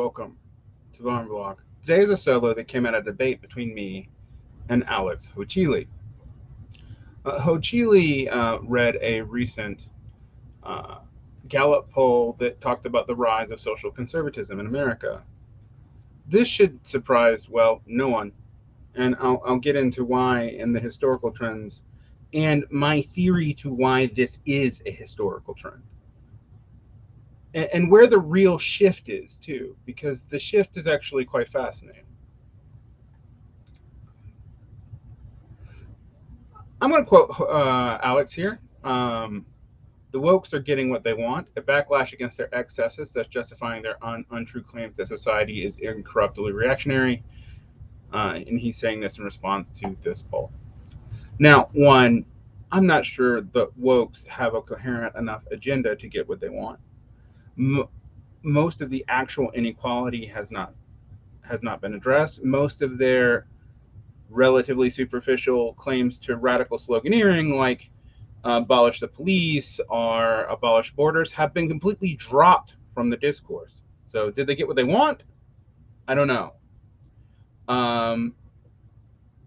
welcome to Varn Vlog. Today is a solo that came out of a debate between me and Alex Hochuli. Hochuli read a recent uh, Gallup poll that talked about the rise of social conservatism in America. This should surprise, well, no one, and I'll get into why and the historical trends and my theory to why this is a historical trend. And where the real shift is, too, because the shift is actually quite fascinating. I'm going to quote Alex here. The wokes are getting what they want, a backlash against their excesses that's justifying their untrue claims that society is incorruptibly reactionary. And he's saying this in response to this poll. Now, one, I'm not sure the wokes have a coherent enough agenda to get what they want. Most of the actual inequality has not been addressed. Most of their relatively superficial claims to radical sloganeering, like abolish the police or abolish borders, have been completely dropped from the discourse. So did they get what they want? I don't know.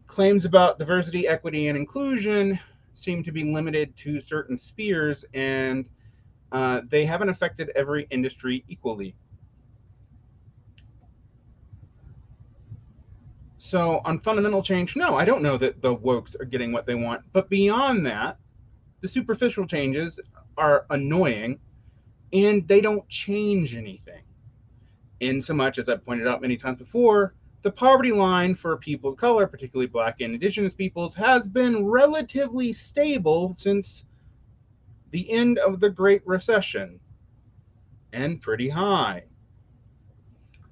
Claims about diversity, equity, and inclusion seem to be limited to certain spheres, and they haven't affected every industry equally. So on fundamental change, no, I don't know that the wokes are getting what they want. But beyond that, the superficial changes are annoying, and they don't change anything. In so much, as I've pointed out many times before, the poverty line for people of color, particularly Black and Indigenous peoples, has been relatively stable since the end of the Great Recession, and pretty high.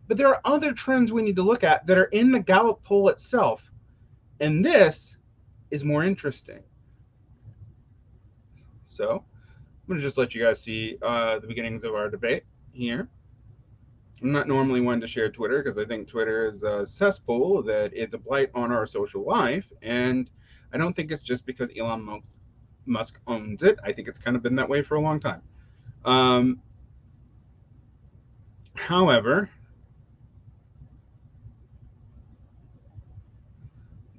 But there are other trends we need to look at that are in the Gallup poll itself, and this is more interesting. So I'm going to just let you guys see the beginnings of our debate here. I'm not normally one to share Twitter because I think Twitter is a cesspool that is a blight on our social life, and I don't think it's just because Elon Musk owns it. I think it's kind of been that way for a long time. However,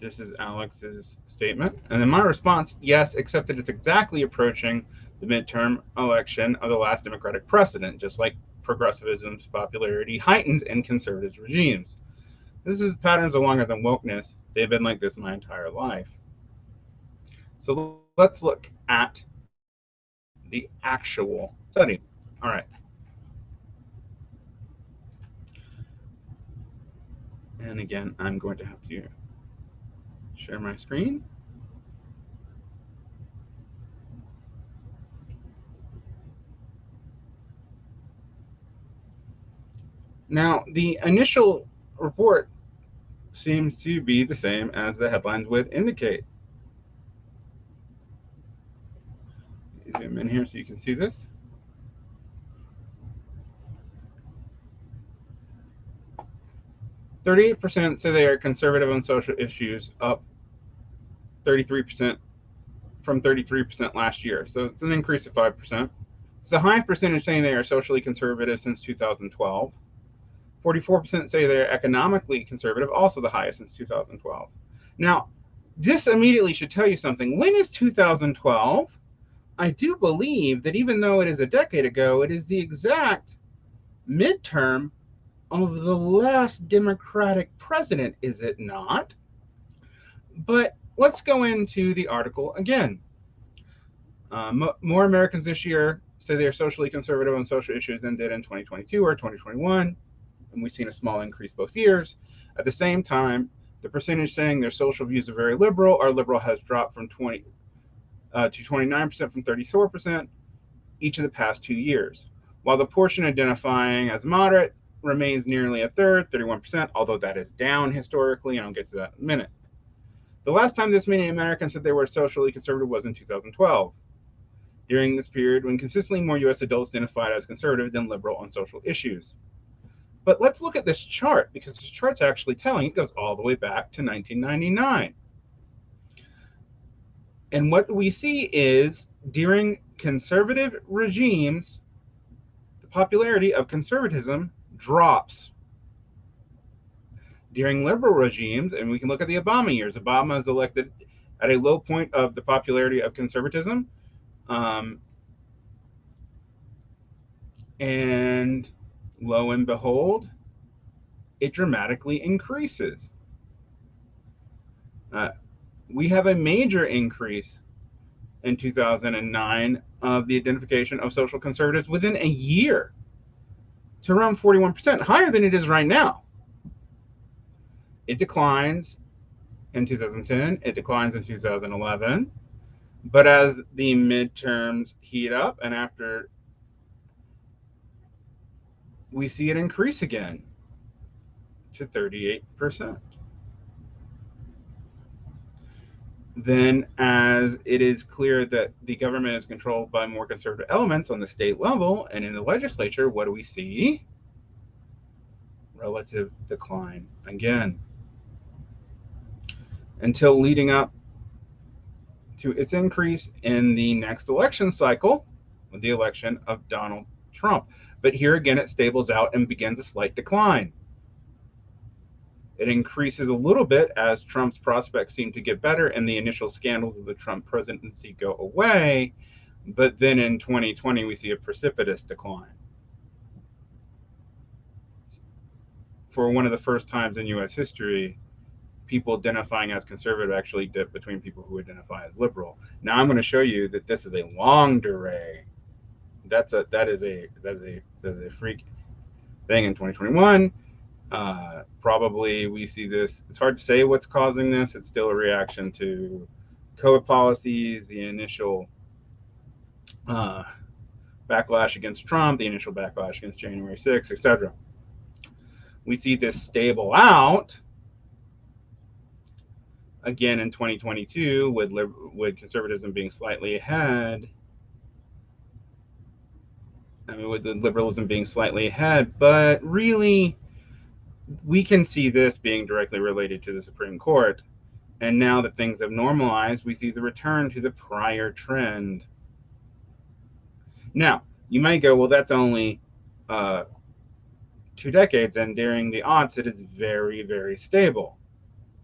this is Alex's statement. And then my response, yes, except that it's exactly approaching the midterm election of the last Democratic precedent, just like progressivism's popularity heightens in conservative regimes. This is patterns of longer than wokeness. They've been like this my entire life. So let's look at the actual study. All right. And again, I'm going to have to share my screen. Now, the initial report seems to be the same as the headlines would indicate. Zoom in here so you can see this. 38% say they are conservative on social issues, up 33% from 33% last year. So it's an increase of 5%. It's a high percentage saying they are socially conservative since 2012. 44% say they're economically conservative, also the highest since 2012. Now, this immediately should tell you something. When is 2012? I do believe that even though it is a decade ago, it is the exact midterm of the last Democratic president, is it not? But let's go into the article again. More Americans this year say they are socially conservative on social issues than did in 2022 or 2021, and we've seen a small increase both years. At the same time, the percentage saying their social views are very liberal or liberal has dropped from 20 to 29% from 34% each of the past 2 years, while the portion identifying as moderate remains nearly a third, 31%, although that is down historically, and I'll get to that in a minute. The last time this many Americans said they were socially conservative was in 2012. During this period, when consistently more U.S. adults identified as conservative than liberal on social issues. But let's look at this chart, because this chart's actually telling. It goes all the way back to 1999. And what we see is, during conservative regimes, the popularity of conservatism drops during liberal regimes, and we can look at the Obama years. Obama is elected at a low point of the popularity of conservatism, and lo and behold, it dramatically increases. We have a major increase in 2009 of the identification of social conservatives within a year to around 41%, higher than it is right now. It declines in 2010, it declines in 2011, but as the midterms heat up and after, we see it increase again to 38%. Then, as it is clear that the government is controlled by more conservative elements on the state level and in the legislature, what do we see? Relative decline again, until leading up to its increase in the next election cycle, with the election of Donald Trump. But here again, it stables out and begins a slight decline. It increases a little bit as Trump's prospects seem to get better and the initial scandals of the Trump presidency go away. But then in 2020, we see a precipitous decline. For one of the first times in U.S. history, people identifying as conservative actually dip between people who identify as liberal. Now I'm going to show you that this is a longue durée. That is a freak thing in 2021. Probably we see this. It's hard to say what's causing this. It's still a reaction to COVID policies, the initial backlash against Trump, the initial backlash against January 6th, etc. We see this stable out again in 2022 with conservatism being slightly ahead. With the liberalism being slightly ahead, but really we can see this being directly related to the Supreme Court. And now that things have normalized, we see the return to the prior trend. Now, you might go, well, that's only 2 decades, and during the aughts, it is very, very stable,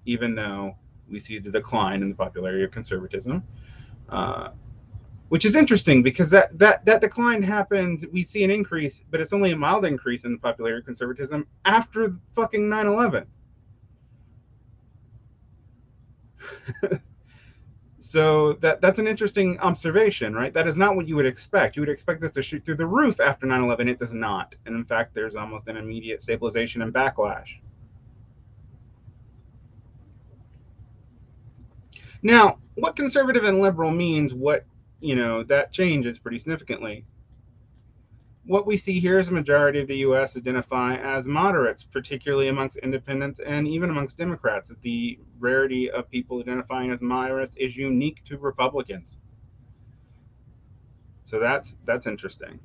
even though we see the decline in the popularity of conservatism, which is interesting because that decline happens. We see an increase, but it's only a mild increase in the popularity of conservatism after fucking 9/11. So that's an interesting observation, right? That is not what you would expect. You would expect this to shoot through the roof after 9/11. It does not. And in fact, there's almost an immediate stabilization and backlash. Now, what conservative and liberal means, that changes pretty significantly. What we see here is a majority of the U.S. identify as moderates, particularly amongst independents and even amongst Democrats. The rarity of people identifying as moderates is unique to Republicans. So that's interesting.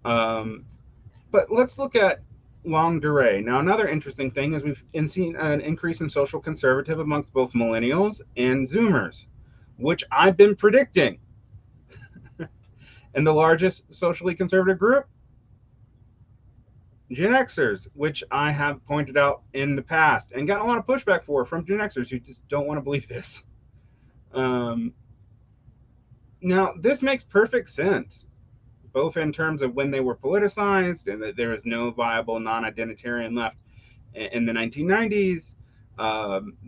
But let's look at longue durée. Now, another interesting thing is we've seen an increase in social conservative amongst both millennials and Zoomers, which I've been predicting. And the largest socially conservative group, Gen Xers, which I have pointed out in the past and gotten a lot of pushback from Gen Xers who just don't want to believe this. Now, this makes perfect sense, both in terms of when they were politicized and that there was no viable non-identitarian left in the 1990s.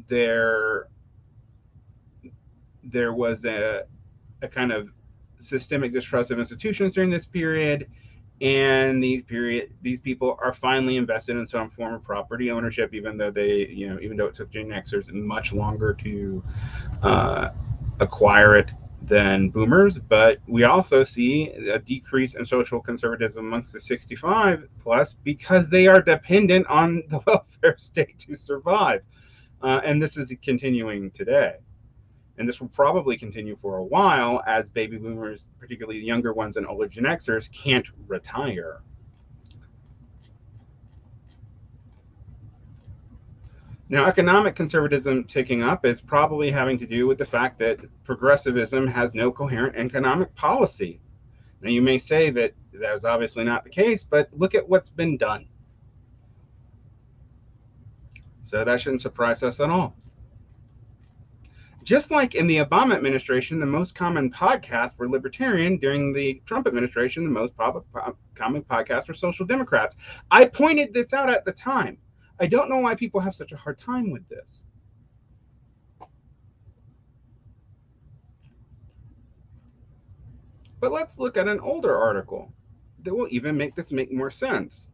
There was a kind of systemic distrust of institutions during this period, and these people are finally invested in some form of property ownership, even though it took Gen Xers much longer to acquire it than boomers. But we also see a decrease in social conservatism amongst the 65 plus because they are dependent on the welfare state to survive, and this is continuing today. And this will probably continue for a while as baby boomers, particularly the younger ones and older Gen Xers, can't retire. Now, economic conservatism ticking up is probably having to do with the fact that progressivism has no coherent economic policy. Now, you may say that is obviously not the case, but look at what's been done. So that shouldn't surprise us at all. Just like in the Obama administration, the most common podcasts were libertarian. During the Trump administration, the most common podcasts were social democrats. I pointed this out at the time. I don't know why people have such a hard time with this. But let's look at an older article that will even make this make more sense.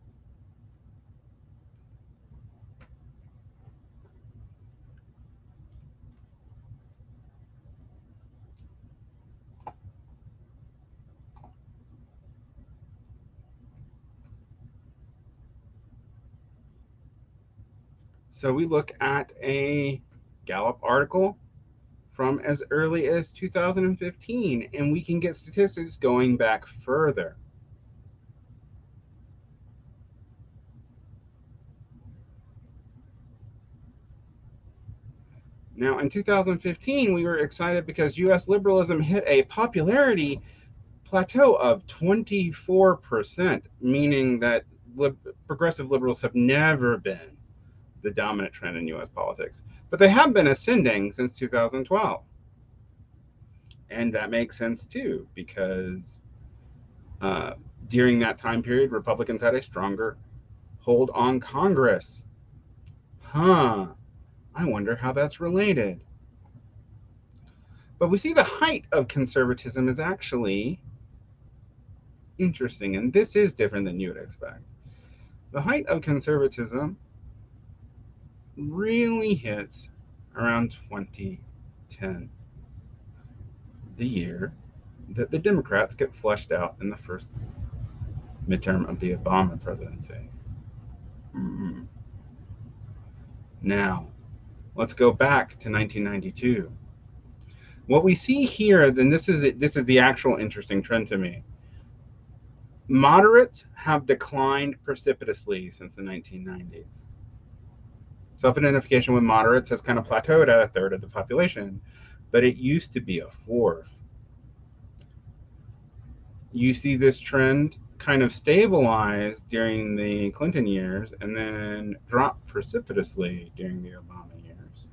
So we look at a Gallup article from as early as 2015, and we can get statistics going back further. Now, in 2015, we were excited because U.S. liberalism hit a popularity plateau of 24%, meaning that progressive liberals have never been the dominant trend in U.S. politics. But they have been ascending since 2012. And that makes sense too, because during that time period, Republicans had a stronger hold on Congress. I wonder how that's related. But we see the height of conservatism is actually interesting, and this is different than you would expect. The height of conservatism really hits around 2010, the year that the Democrats get flushed out in the first midterm of the Obama presidency. Now, let's go back to 1992. What we see here, then this is the actual interesting trend to me. Moderates have declined precipitously since the 1990s. Self-identification with moderates has kind of plateaued at a third of the population, but it used to be a fourth. You see this trend kind of stabilize during the Clinton years and then drop precipitously during the Obama years.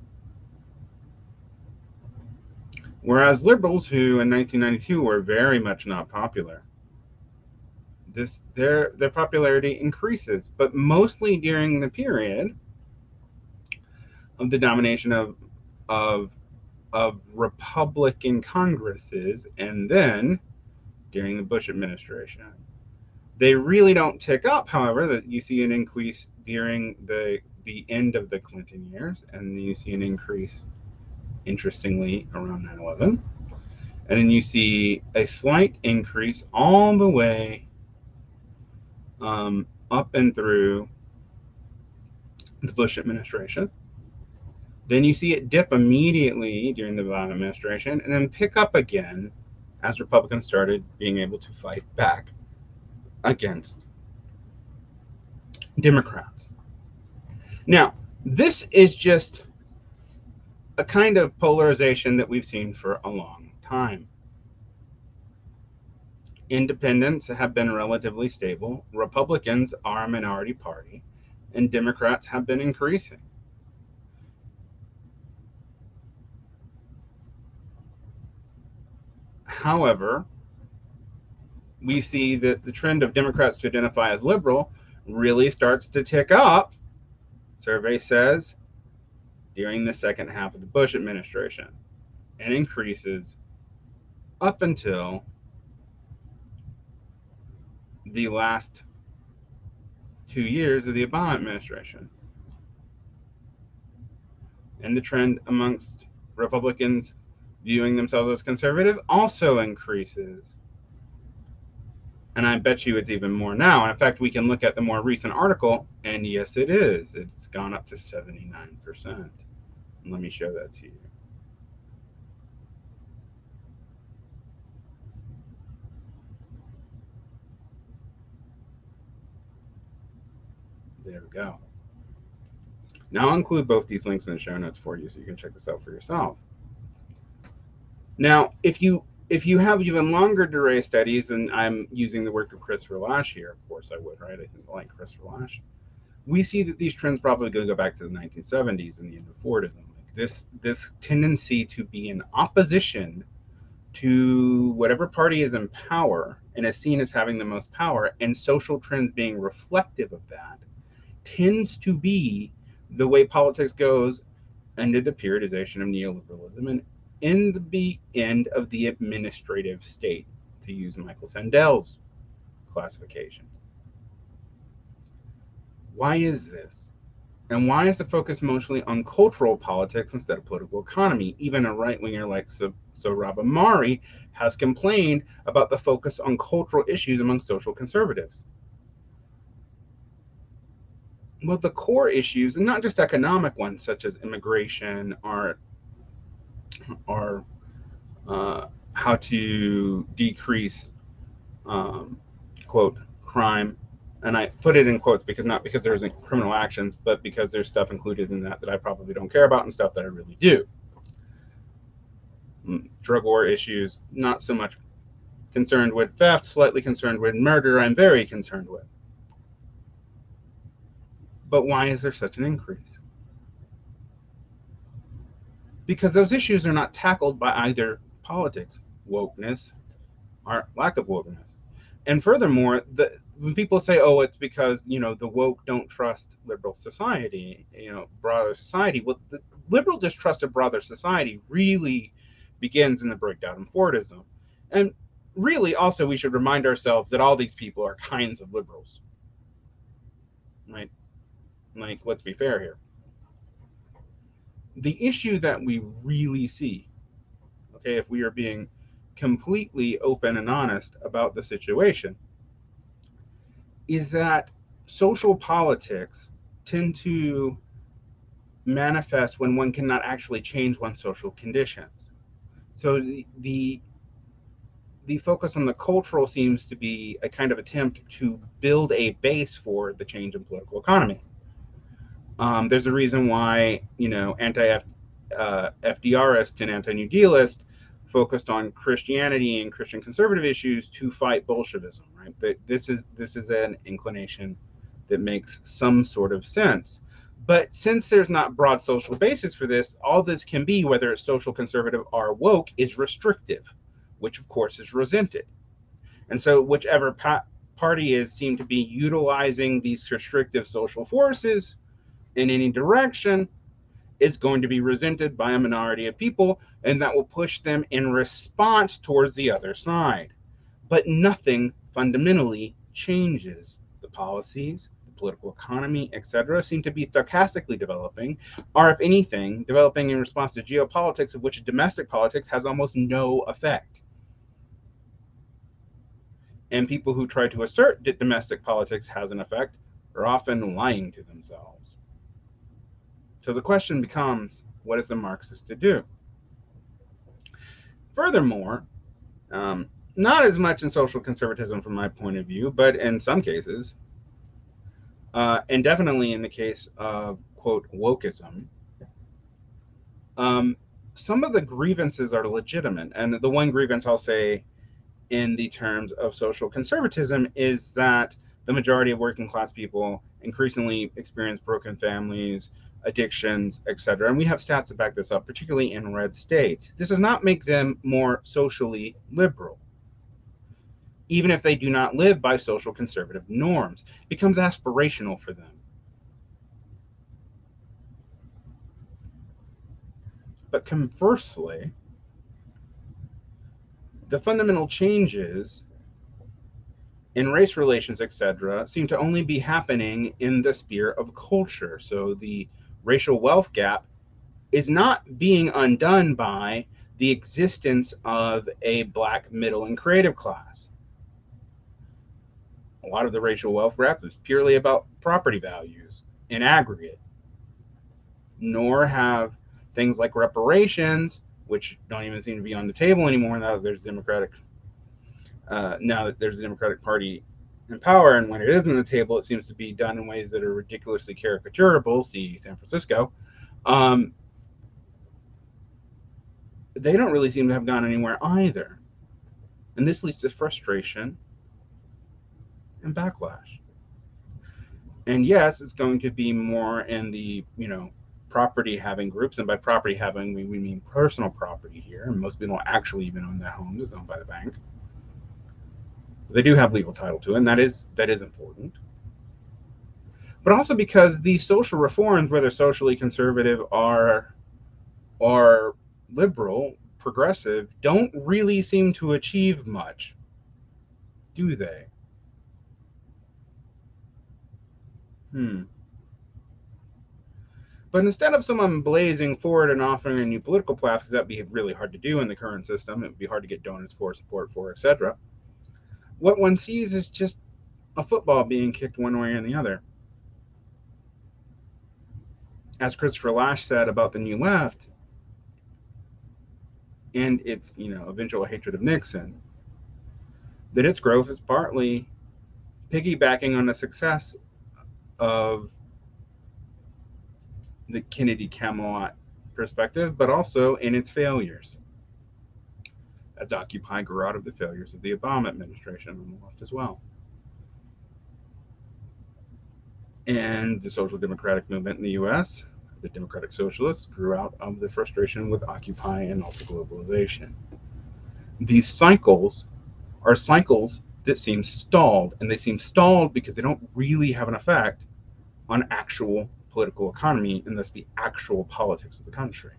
Whereas liberals, who in 1992 were very much not popular, their popularity increases, but mostly during the period of the domination of Republican Congresses, and then during the Bush administration. They really don't tick up, however, that you see an increase during the end of the Clinton years, and then you see an increase, interestingly, around 9/11. And then you see a slight increase all the way up and through the Bush administration. Then you see it dip immediately during the Obama administration and then pick up again as Republicans started being able to fight back against Democrats. Now, this is just a kind of polarization that we've seen for a long time. Independents have been relatively stable, Republicans are a minority party, and Democrats have been increasing. However, we see that the trend of Democrats to identify as liberal really starts to tick up, survey says, during the second half of the Bush administration, and increases up until the last 2 years of the Obama administration. And the trend amongst Republicans viewing themselves as conservative also increases. And I bet you it's even more now. And in fact, we can look at the more recent article, and yes, it is. It's gone up to 79%. And let me show that to you. There we go. Now I'll include both these links in the show notes for you so you can check this out for yourself. Now, if you have even longer durée studies, and I'm using the work of Christopher Lasch here, of course I would, right? I think I like Christopher Lasch. we see that these trends probably go back to the 1970s and the end of Fordism. Like this tendency to be in opposition to whatever party is in power and is seen as having the most power, and social trends being reflective of that, tends to be the way politics goes under the periodization of neoliberalism and in the end of the administrative state, to use Michael Sandel's classification. Why is this? And why is the focus mostly on cultural politics instead of political economy? Even a right-winger like Sohrab Ahmari has complained about the focus on cultural issues among social conservatives. Well, the core issues, and not just economic ones such as immigration or how to decrease, quote, crime. And I put it in quotes because not because there's criminal actions, but because there's stuff included in that I probably don't care about and stuff that I really do. Drug war issues, not so much concerned with theft, slightly concerned with murder, I'm very concerned with. But why is there such an increase? Because those issues are not tackled by either politics, wokeness, or lack of wokeness. And furthermore, when people say, oh, it's because, the woke don't trust liberal society, broader society, well, the liberal distrust of broader society really begins in the breakdown in Fordism. And really, also, we should remind ourselves that all these people are kinds of liberals, right? Like, let's be fair here. The issue that we really see, okay, if we are being completely open and honest about the situation, is that social politics tend to manifest when one cannot actually change one's social conditions. So the focus on the cultural seems to be a kind of attempt to build a base for the change in political economy. There's a reason why, anti-FDRist and anti-New Dealist focused on Christianity and Christian conservative issues to fight Bolshevism, right? This is an inclination that makes some sort of sense. But since there's not broad social basis for this, all this can be, whether it's social conservative or woke, is restrictive, which of course is resented. And so whichever party is seen to be utilizing these restrictive social forces in any direction is going to be resented by a minority of people, and that will push them in response towards the other side. But nothing fundamentally changes. The policies, the political economy, etc., seem to be stochastically developing, or if anything, developing in response to geopolitics, of which domestic politics has almost no effect. And people who try to assert that domestic politics has an effect are often lying to themselves. So the question becomes, what is a Marxist to do? Furthermore, not as much in social conservatism from my point of view, but in some cases, and definitely in the case of, quote, wokeism, some of the grievances are legitimate. And the one grievance I'll say in the terms of social conservatism is that the majority of working class people increasingly experience broken families, addictions, etc. And we have stats to back this up, particularly in red states. This does not make them more socially liberal. Even if they do not live by social conservative norms, it becomes aspirational for them. But conversely, the fundamental changes in race relations, etc., seem to only be happening in the sphere of culture. So the racial wealth gap is not being undone by the existence of a black middle and creative class. A lot of the racial wealth gap is purely about property values in aggregate, nor have things like reparations, which don't even seem to be on the table anymore now that there's a Democratic Party in power, and when it is on the table, it seems to be done in ways that are ridiculously caricaturable. See San Francisco. They don't really seem to have gone anywhere either, and this leads to frustration and backlash. And yes, it's going to be more in the, property having groups. And by property having, we mean personal property here. And most people don't actually even own their homes, it's owned by the bank. They do have legal title to it, and that is important. But also because these social reforms, whether socially conservative or liberal, progressive, don't really seem to achieve much, do they? But instead of someone blazing forward and offering a new political path, because that'd be really hard to do in the current system, it would be hard to get donors for, support for, etc., what one sees is just a football being kicked one way or the other. As Christopher Lasch said about the New Left and its, eventual hatred of Nixon, that its growth is partly piggybacking on the success of the Kennedy Camelot perspective, but also in its failures, as Occupy grew out of the failures of the Obama administration on the left as well. And the social democratic movement in the US, the democratic socialists, grew out of the frustration with Occupy and also globalization. These cycles are cycles that seem stalled, and they seem stalled because they don't really have an effect on actual political economy, and thus the actual politics of the country.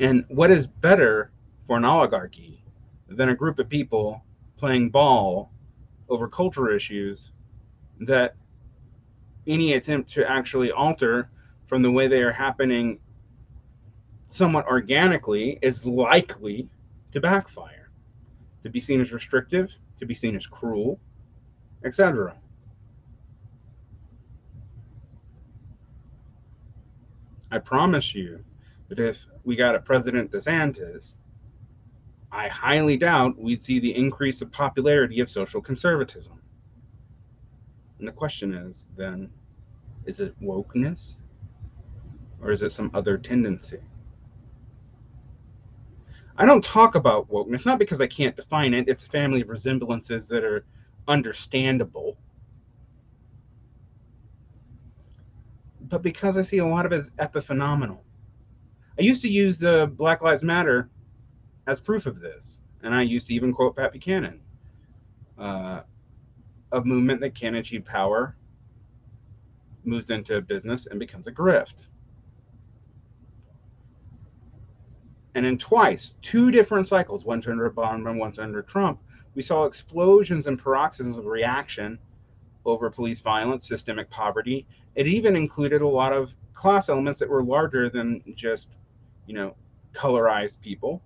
And what is better for an oligarchy than a group of people playing ball over cultural issues that any attempt to actually alter from the way they are happening somewhat organically is likely to backfire, to be seen as restrictive, to be seen as cruel, etc. I promise you that if we got a President DeSantis, I highly doubt we'd see the increase of popularity of social conservatism. And the question is then, is it wokeness or is it some other tendency? I don't talk about wokeness, not because I can't define it, it's a family of resemblances that are understandable, but because I see a lot of it as epiphenomenal. I used to use the Black Lives Matter as proof of this, and I used to even quote Pat Buchanan. A movement that can achieve power moves into business and becomes a grift. And in two different cycles, one under Obama and one under Trump, we saw explosions and paroxysms of reaction over police violence, systemic poverty. It even included a lot of class elements that were larger than just, colorized people.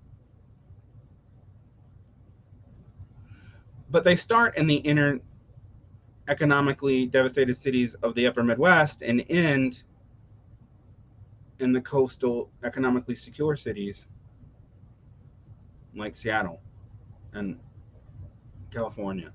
But they start in the inner economically devastated cities of the upper Midwest and end in the coastal economically secure cities like Seattle and California.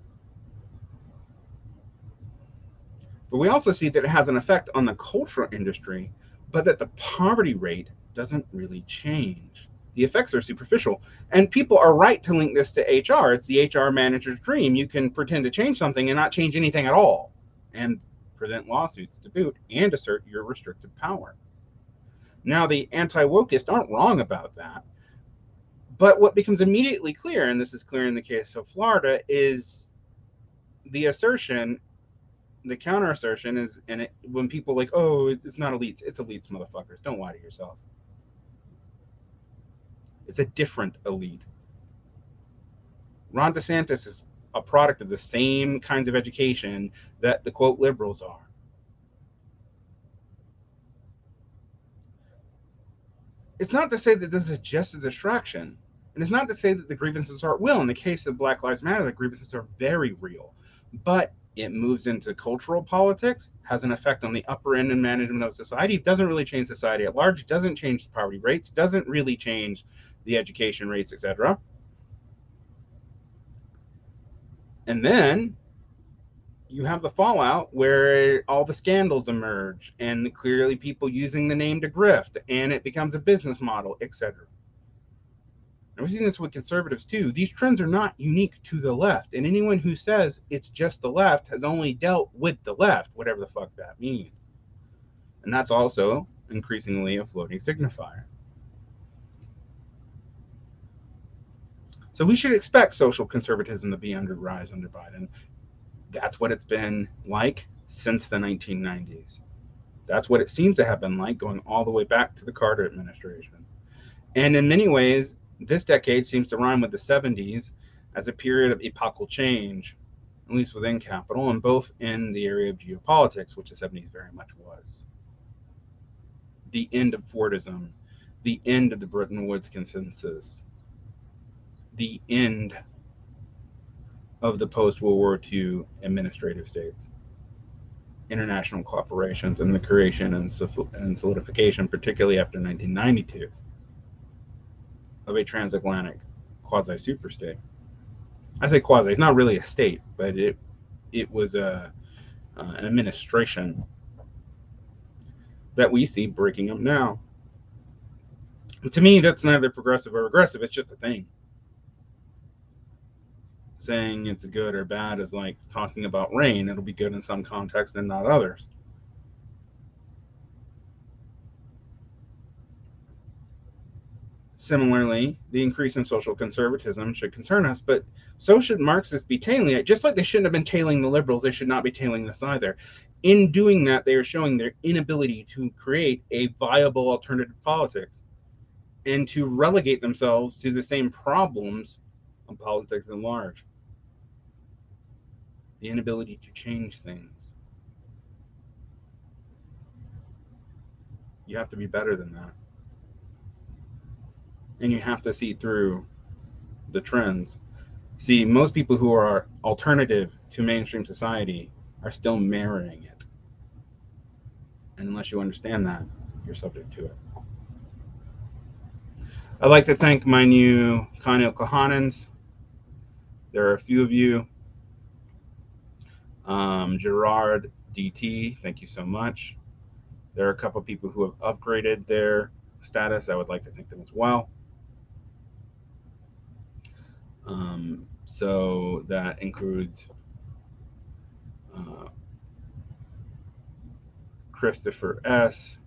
But we also see that it has an effect on the cultural industry, but that the poverty rate doesn't really change. The effects are superficial. And people are right to link this to HR. It's the HR manager's dream. You can pretend to change something and not change anything at all, and prevent lawsuits to boot, and assert your restrictive power. Now, the anti-wokeists aren't wrong about that. But what becomes immediately clear, and this is clear in the case of Florida, is the assertion, the counter assertion is, and when people like, oh, it's not elites, it's elites, motherfuckers. Don't lie to yourself. It's a different elite. Ron DeSantis is a product of the same kinds of education that the quote liberals are. It's not to say that this is just a distraction. And it's not to say that the grievances aren't real. In the case of Black Lives Matter, the grievances are very real. But it moves into cultural politics, has an effect on the upper end and management of society. It doesn't really change society at large. It doesn't change the poverty rates. Doesn't really change the education rates, etc. And then you have the fallout where all the scandals emerge and clearly people using the name to grift, and it becomes a business model, etc. And we've seen this with conservatives too. These trends are not unique to the left. And anyone who says it's just the left has only dealt with the left, whatever the fuck that means. And that's also increasingly a floating signifier. So we should expect social conservatism to be under rise under Biden. That's what it's been like since the 1990s. That's what it seems to have been like going all the way back to the Carter administration. And in many ways, this decade seems to rhyme with the 70s as a period of epochal change, at least within capital, and both in the area of geopolitics, which the 70s very much was. The end of Fordism, the end of the Bretton Woods consensus, the end of the post-World War II administrative states, international cooperations, and the creation and solidification, particularly after 1992, of a transatlantic quasi-superstate. I say quasi; it's not really a state, but it was an administration that we see breaking up now. But to me, that's neither progressive or regressive. It's just a thing. Saying it's good or bad is like talking about rain. It'll be good in some contexts and not others. Similarly, the increase in social conservatism should concern us, but so should Marxists be tailing it. Just like they shouldn't have been tailing the liberals, they should not be tailing this either. In doing that, they are showing their inability to create a viable alternative politics and to relegate themselves to the same problems of politics at large. The inability to change things. You have to be better than that. And you have to see through the trends. See, most people who are alternative to mainstream society are still marrying it. And unless you understand that, you're subject to it. I'd like to thank my new Kanil Kohanans. There are a few of you. Gerard DT, thank you so much. There are a couple of people who have upgraded their status. I would like to thank them as well. So that includes Christopher S.,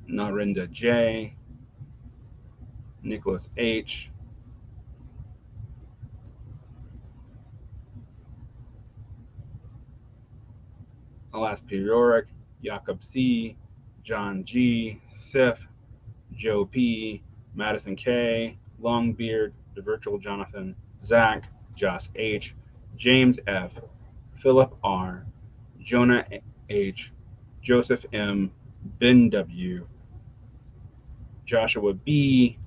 Narinda J., Nicholas H., Alas Perioric, Jakob C., John G., Sif, Joe P., Madison K., Longbeard, The Virtual Jonathan, Zach, Joss H., James F., Philip R., Jonah H., Joseph M., Ben W., Joshua B.,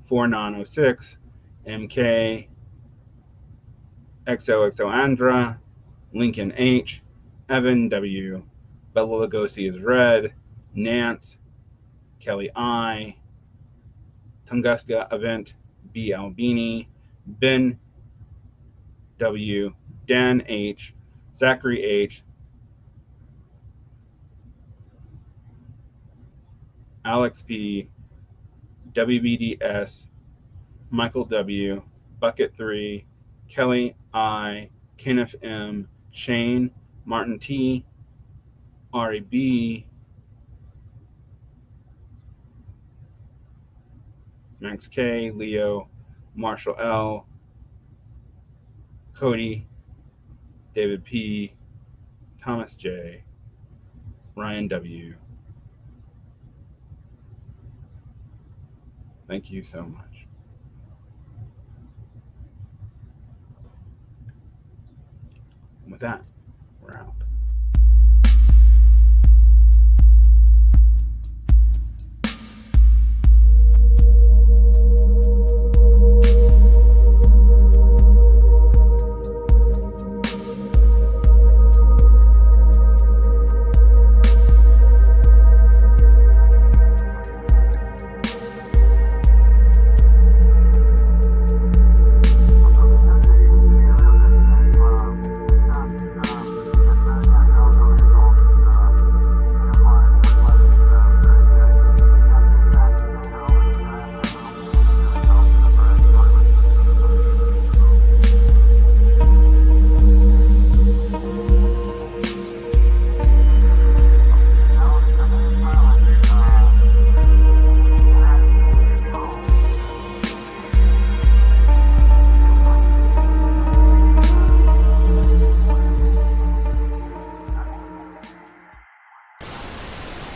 4906, MK, XOXO Andra, Lincoln H., Evan W., Bella Lugosi is red, Nance, Kelly I., Tunguska Event, B. Albini, Ben W., Dan H., Zachary H., Alex P., WBDS, Michael W., Bucket 3, Kelly I., Kenneth M., Shane, Martin T., Ari B., Max K., Leo, Marshall L., Cody, David P., Thomas J., Ryan W. Thank you so much. And with that, we're out.